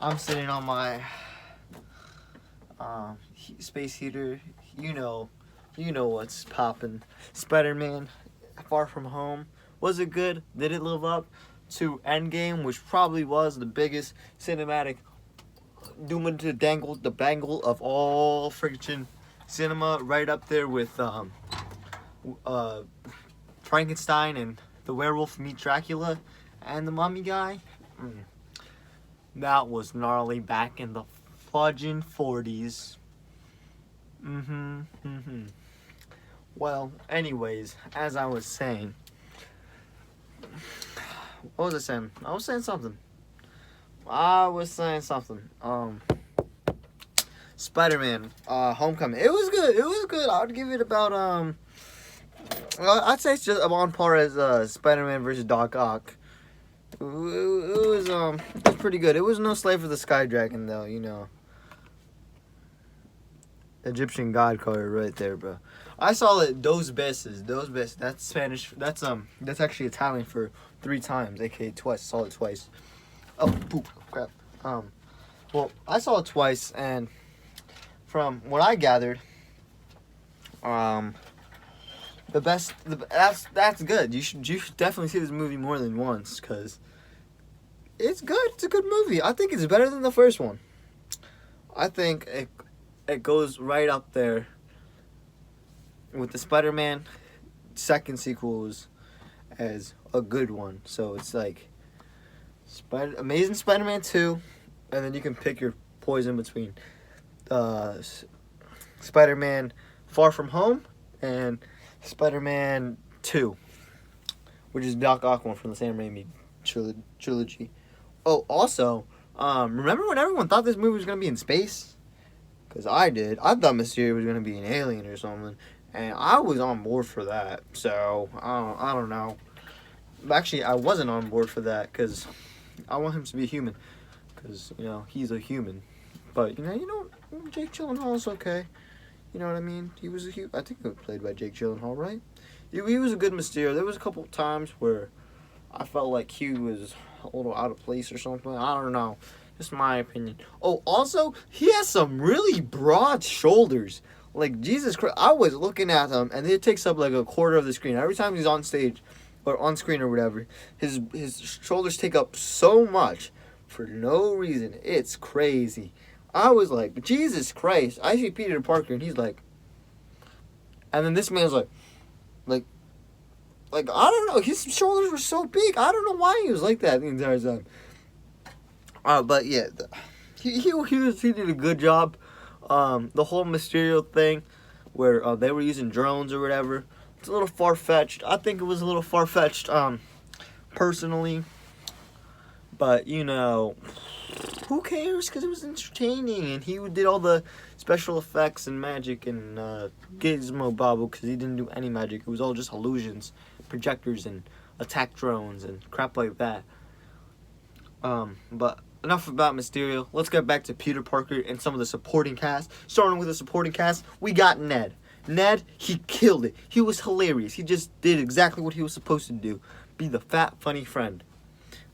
I'm sitting on my space heater. You know what's poppin'. Spider-Man, Far From Home. Was it good? Did it live up to Endgame, which probably was the biggest cinematic doom to dangle the bangle of all friggin' cinema, right up there with Frankenstein and the Werewolf Meet Dracula and the Mummy guy. That was gnarly back in the fudging 40s. Well, anyways, as I was saying, what was I saying? I was saying something. Spider-Man, Homecoming. It was good. I would give it about I'd say it's just on par as Spider-Man versus Doc Ock. It was pretty good. It was no Slave for the Sky Dragon though, you know. Egyptian god card right there, bro. I saw it. Dos Beses. That's Spanish. That's actually Italian for 3 times, aka twice. Saw it twice. Oh, poop, crap. Well, I saw it twice, and from what I gathered, that's good. You should definitely see this movie more than once, cause it's good. It's a good movie. I think it's better than the first one. I think it goes right up there with the Spider-Man second sequels as a good one. So it's like Amazing Spider-Man 2, and then you can pick your poison between Spider-Man Far From Home and Spider-Man 2, which is Doc Ock one from the Sam Raimi trilogy. Oh, also, remember when everyone thought this movie was going to be in space? Because I did. I thought Mysterio was going to be an alien or something. And I was on board for that. So, I don't know. Actually, I wasn't on board for that because I want him to be human. Because, you know, he's a human. But, you know, Jake Gyllenhaal's okay. You know what I mean? I think he was played by Jake Gyllenhaal, right? He was a good Mysterio. There was a couple times where I felt like he was a little out of place or something. I don't know. Just my opinion. Oh, also, he has some really broad shoulders. Like, Jesus Christ. I was looking at him, and it takes up like a quarter of the screen. Every time he's on stage, or on screen or whatever, his shoulders take up so much for no reason. It's crazy. I was like, Jesus Christ. I see Peter Parker, and he's like... And then this man's like, I don't know. His shoulders were so big. I don't know why he was like that the entire time. But yeah, he did a good job. The whole Mysterio thing, where they were using drones or whatever, it's a little far-fetched. I think it was a little far-fetched, personally. But, you know, who cares? Because it was entertaining, and he did all the special effects and magic and Gizmo Bobble, because he didn't do any magic. It was all just illusions, projectors, and attack drones and crap like that. But enough about Mysterio. Let's get back to Peter Parker and some of the supporting cast. Starting with the supporting cast, we got Ned. Ned, he killed it. He was hilarious. He just did exactly what he was supposed to do. Be the fat, funny friend.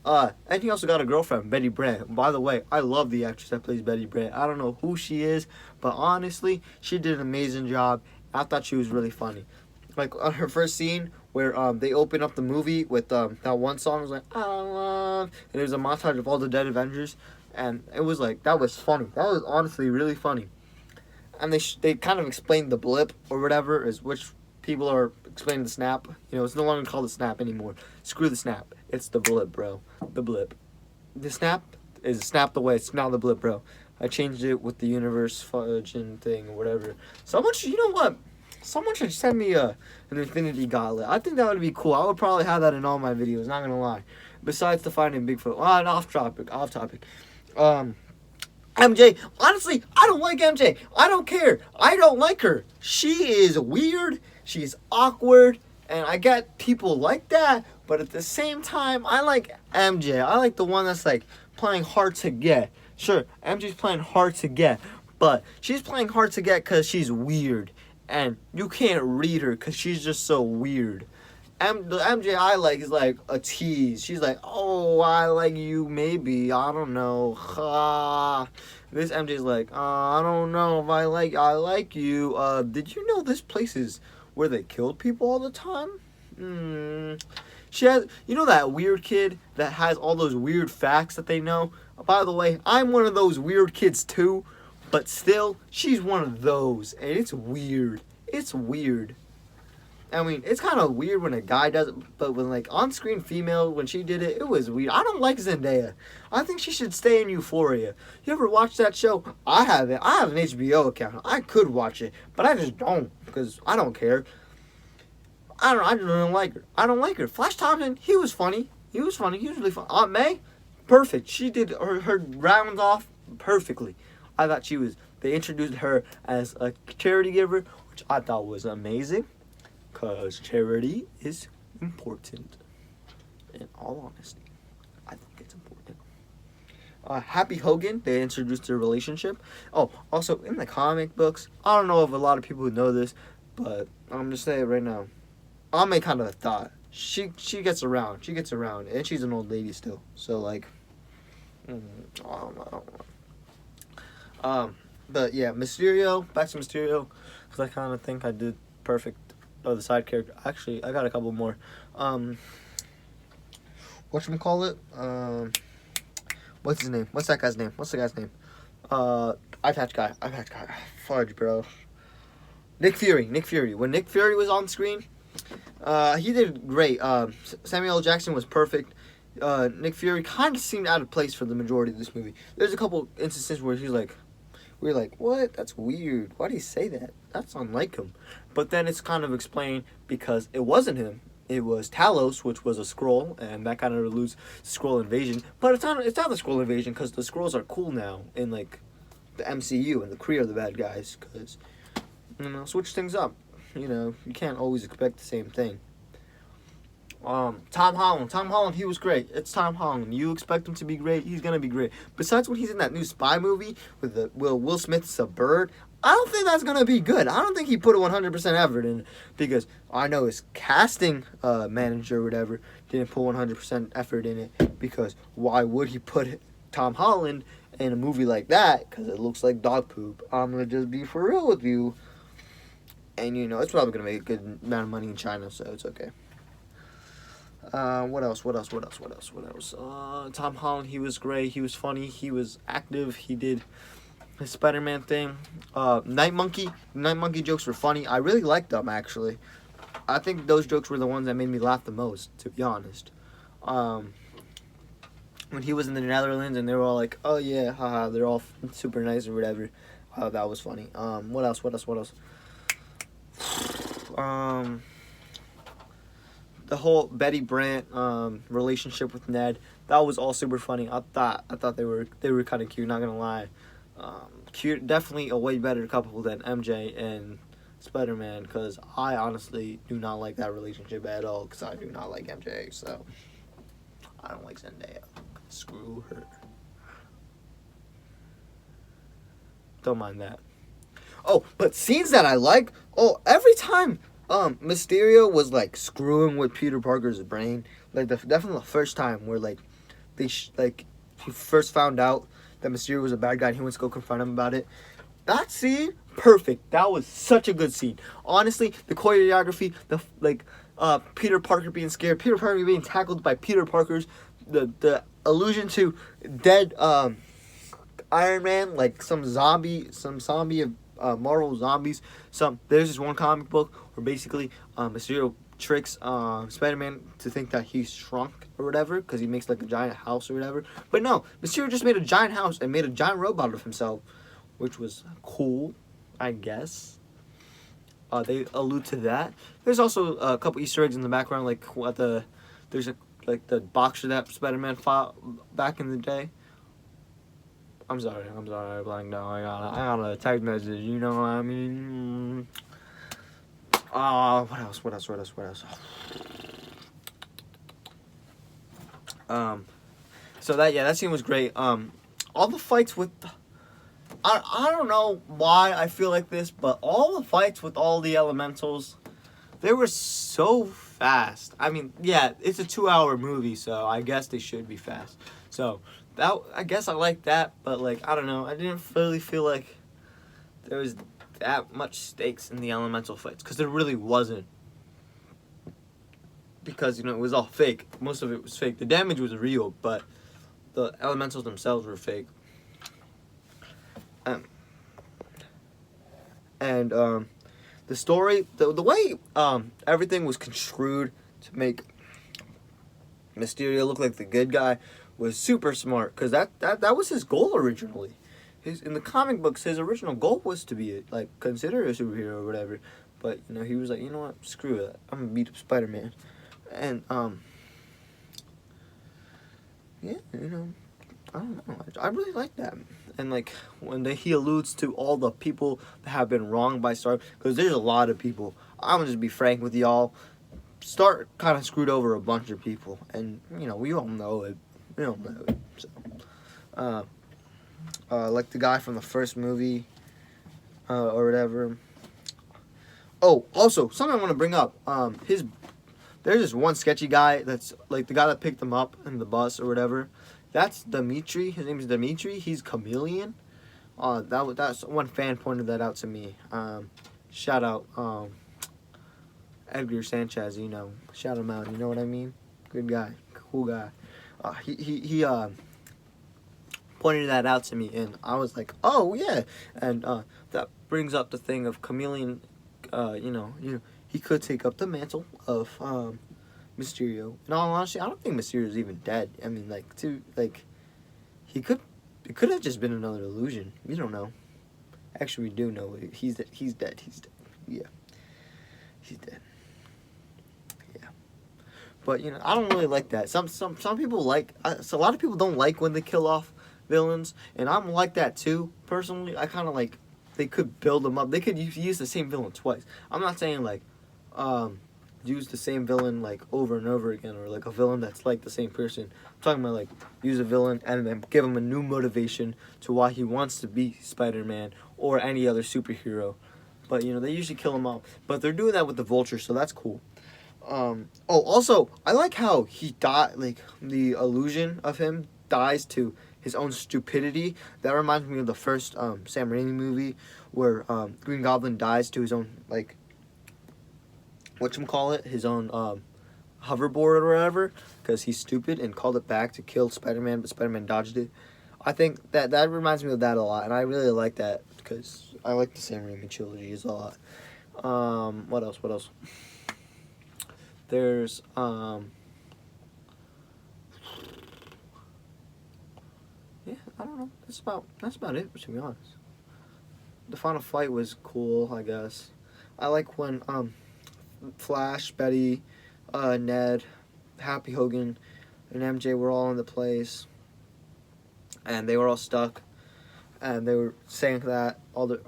And he also got a girlfriend, Betty Brant. By the way, I love the actress that plays Betty Brant. I don't know who she is, but honestly, she did an amazing job. I thought she was really funny. Like, on her first scene, where they open up the movie with that one song, was like, I love, and there's a montage of all the dead Avengers, and it was like, that was funny. That was honestly really funny. And they kind of explained the blip, or whatever, is which people are explaining the snap. You know, it's no longer called the snap anymore. Screw the snap. It's the blip, bro. The blip. The snap is snapped away. It's now the blip, bro. I changed it with the universe fudging thing or whatever. Someone should, you know what? Someone should send me an Infinity Gauntlet. I think that would be cool. I would probably have that in all my videos, not gonna lie. Besides the Finding Bigfoot. Off topic. MJ, honestly, I don't like MJ. I don't care. I don't like her. She is weird. She's awkward. And I get people like that. But at the same time, I like MJ. I like the one that's like playing hard to get. Sure, MJ's playing hard to get. But she's playing hard to get because she's weird. And you can't read her because she's just so weird. The MJ I like is like a tease. She's like, oh, I like you, maybe. I don't know. This MJ's like, I don't know if I like you. Did you know this place is where they killed people all the time? She has, you know that weird kid that has all those weird facts that they know? By the way, I'm one of those weird kids too, but still, she's one of those, and it's weird. It's weird. I mean, it's kind of weird when a guy does it, but when, like, on-screen female, when she did it, it was weird. I don't like Zendaya. I think she should stay in Euphoria. You ever watch that show? I haven't. I have an HBO account. I could watch it, but I just don't, because I don't care. I don't like her. I don't like her. Flash Thompson, he was funny. He was really fun. Aunt May, perfect. She did her rounds off perfectly. I thought they introduced her as a charity giver, which I thought was amazing. Because charity is important. In all honesty, I think it's important. Happy Hogan, they introduced their relationship. Oh, also, in the comic books, I don't know if a lot of people know this, but I'm just saying it right now. Ame kind of thought. She gets around. She gets around. And she's an old lady still. So, like, I don't know. But, yeah, Mysterio. Back to Mysterio. Because I kind of think I did perfect. Oh, the side character. Actually, I got a couple more. Whatchamacallit? What's his name? What's that guy's name? Eye patch guy. Fudge, bro. Nick Fury. When Nick Fury was on screen, he did great. Samuel L. Jackson was perfect. Nick Fury kind of seemed out of place for the majority of this movie. There's a couple instances where we were like, what? That's weird. Why did he say that? That's unlike him. But then it's kind of explained because it wasn't him. It was Talos, which was a Skrull, and that kind of alludes to Skrull invasion. But it's not the Skrull invasion because the Skrulls are cool now in, like, the MCU, and the Kree are the bad guys because, switch things up. You can't always expect the same thing. Tom Holland, he was great. It's Tom Holland. You expect him to be great, he's gonna be great. Besides when he's in that new spy movie with Will Smith's a bird, I don't think that's gonna be good. I don't think he put 100% effort in it because I know his casting manager or whatever didn't put 100% effort in it because why would he put Tom Holland in a movie like that? Because it looks like dog poop. I'm gonna just be for real with you. And it's probably gonna make a good amount of money in China, so it's okay. What else? Tom Holland, he was great. He was funny. He was active. He did his Spider-Man thing. Night Monkey jokes were funny. I really liked them, actually. I think those jokes were the ones that made me laugh the most, to be honest. When he was in the Netherlands and they were all like, oh yeah, haha, they're all super nice or whatever. That was funny. What else? The whole Betty Brant relationship with Ned, that was all super funny. I thought they were kind of cute, not gonna lie. Cute, definitely a way better couple than MJ and Spider-Man, because I honestly do not like that relationship at all, because I do not like MJ, so I don't like Zendaya. Screw her. Don't mind that. Oh, but scenes that I like, every time Mysterio was like screwing with Peter Parker's brain, like definitely the first time where like he first found out that Mysterio was a bad guy and he went to go confront him about it. That scene, perfect. That was such a good scene. Honestly, the choreography, Peter Parker being scared, Peter Parker being tackled by Peter Parker's, the allusion to dead Iron Man, like some zombie of Marvel zombies. There's this one comic book where basically Mysterio tricks Spider-Man to think that he's shrunk or whatever because he makes like a giant house or whatever. But no, Mysterio just made a giant house and made a giant robot of himself, which was cool, I guess. They allude to that. There's also a couple Easter eggs in the background, like there's the boxer that Spider-Man fought back in the day. I'm sorry, I blanked out. I got a text message, you know what I mean? What else? So that scene was great. All the fights with, I don't know why I feel like this, but all the fights with all the elementals, they were so fast. I mean, yeah, it's a 2-hour movie, so I guess they should be fast. So I guess I like that, but like I don't know, I didn't really feel like there was that much stakes in the elemental fights because there really wasn't. Because it was all fake. Most of it was fake. The damage was real, but the elementals themselves were fake. And the story, the way everything was construed to make Mysterio look like the good guy was super smart. Because that was his goal originally. In the comic books, his original goal was to be like considered a superhero or whatever. But he was like, you know what, screw it, I'm gonna beat up Spider-Man. And yeah, I don't know. I really like that. And like when he alludes to all the people that have been wronged by Stark, because there's a lot of people. I'm gonna just be frank with y'all. Stark kind of screwed over a bunch of people, and we all know it. We all know it. So, like the guy from the first movie, or whatever. Oh, also something I want to bring up. There's this one sketchy guy that's like the guy that picked him up in the bus or whatever. That's Dimitri. His name is Dimitri. He's Chameleon. That's one fan pointed that out to me. Shout out Edgar Sanchez. Shout him out. You know what I mean? Good guy, cool guy. He pointed that out to me, and I was like, oh yeah. And that brings up the thing of Chameleon. He could take up the mantle of Mysterio. In all honesty, I don't think Mysterio's even dead. I mean, it could have just been another illusion. We don't know. Actually, we do know. He's dead. He's dead. Yeah. He's dead. Yeah. But, I don't really like that. Some people like... so a lot of people don't like when they kill off villains. And I'm like that, too, personally. I kind of like... They could build them up. They could use the same villain twice. I'm not saying, use the same villain over and over again, or a villain that's like the same person. I'm talking about use a villain and then give him a new motivation to why he wants to be Spider-Man or any other superhero. But they usually kill him off. But they're doing that with the Vulture, so that's cool. Also I like how he died. The illusion of him dies to his own stupidity. That reminds me of the first Sam Raimi movie where Green Goblin dies to his own his own hoverboard or whatever, because he's stupid and called it back to kill Spider-Man, but Spider-Man dodged it. I think that reminds me of that a lot, and I really like that because I like the Sam Raimi trilogies a lot. What else? There's yeah, I don't know. That's about it, to be honest. The final fight was cool, I guess. I like when Flash, Betty, Ned, Happy Hogan, and MJ were all in the place, and they were all stuck, and they were saying that all their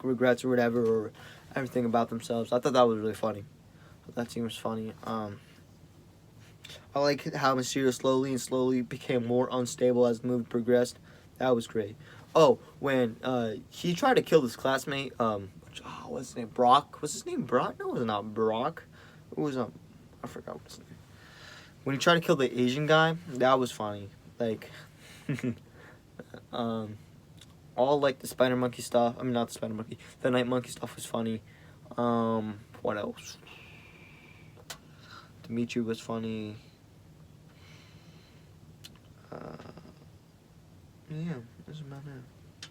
regrets or whatever, or everything about themselves. I thought that was really funny. That scene was funny. I like how Mysterio slowly became more unstable as the movie progressed. That was great. Oh, when he tried to kill this classmate, what's his name? Brock? Was his name Brock? No, it was not Brock. It was I forgot what his name. When he tried to kill the Asian guy, that was funny. All the Spider Monkey stuff. I mean, not the Spider Monkey. The Night Monkey stuff was funny. What else? Dimitri was funny. Yeah, that's about it.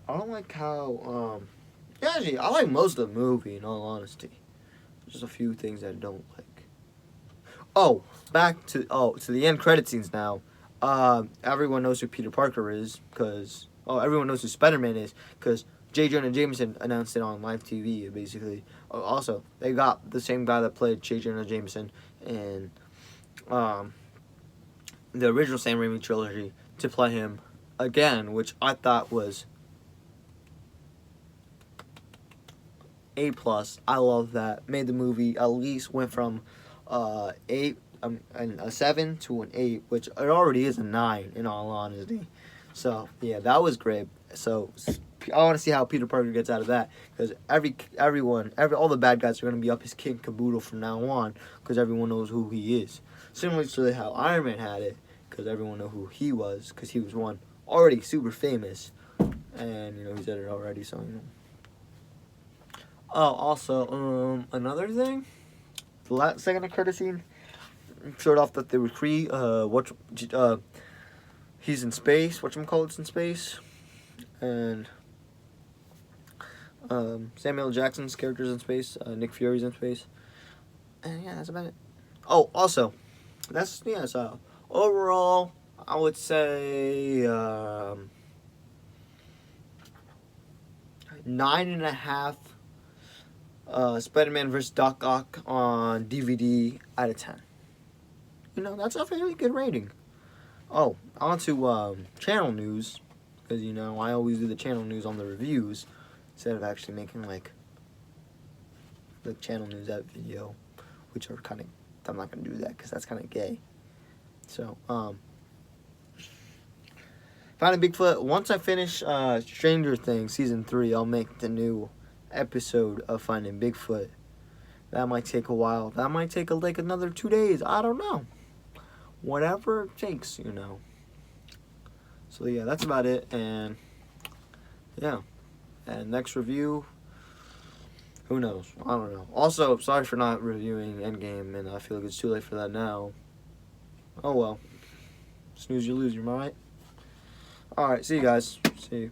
I don't like how, actually, I like most of the movie, in all honesty. Just a few things I don't like. Oh, back to the end credit scenes now. Everyone knows who Peter Parker is, because, everyone knows who Spider-Man is, because J. Jonah Jameson announced it on live TV, basically. Also, they got the same guy that played J. Jonah Jameson in, the original Sam Raimi trilogy to play him again, which I thought was A+. I love that. Made the movie at least went from 8 and a 7 to an 8, which it already is a 9 in all honesty. So yeah, that was great. So I want to see how Peter Parker gets out of that, because all the bad guys are going to be up his king caboodle from now on, because everyone knows who he is. Similar to how Iron Man had it, because everyone knew who he was, because he was one already super famous, and he's at it already. So Oh, also another thing, the last second occurred scene showed off that there were Kree. He's in space. Whatchamacallit's in space, and Samuel L. Jackson's character's in space. Nick Fury's in space, and yeah, that's about it. Oh, also, so overall, I would say 9.5. Spider-Man vs. Doc Ock on DVD out of 10. That's a fairly good rating. Oh, on to channel news, because I always do the channel news on the reviews instead of actually making like the channel news that video, which are kind of, I'm not gonna do that because that's kind of gay. So Finding Bigfoot. Once I finish Stranger Things season 3, I'll make the new episode of Finding Bigfoot. That might take a while. That might take like another 2 days. I don't know. Whatever it takes, So yeah, that's about it. And yeah, and next review, who knows? I don't know. Also, sorry for not reviewing Endgame, and I feel like it's too late for that now. Oh well. Snooze, you lose, you right? Alright, see you guys. See you.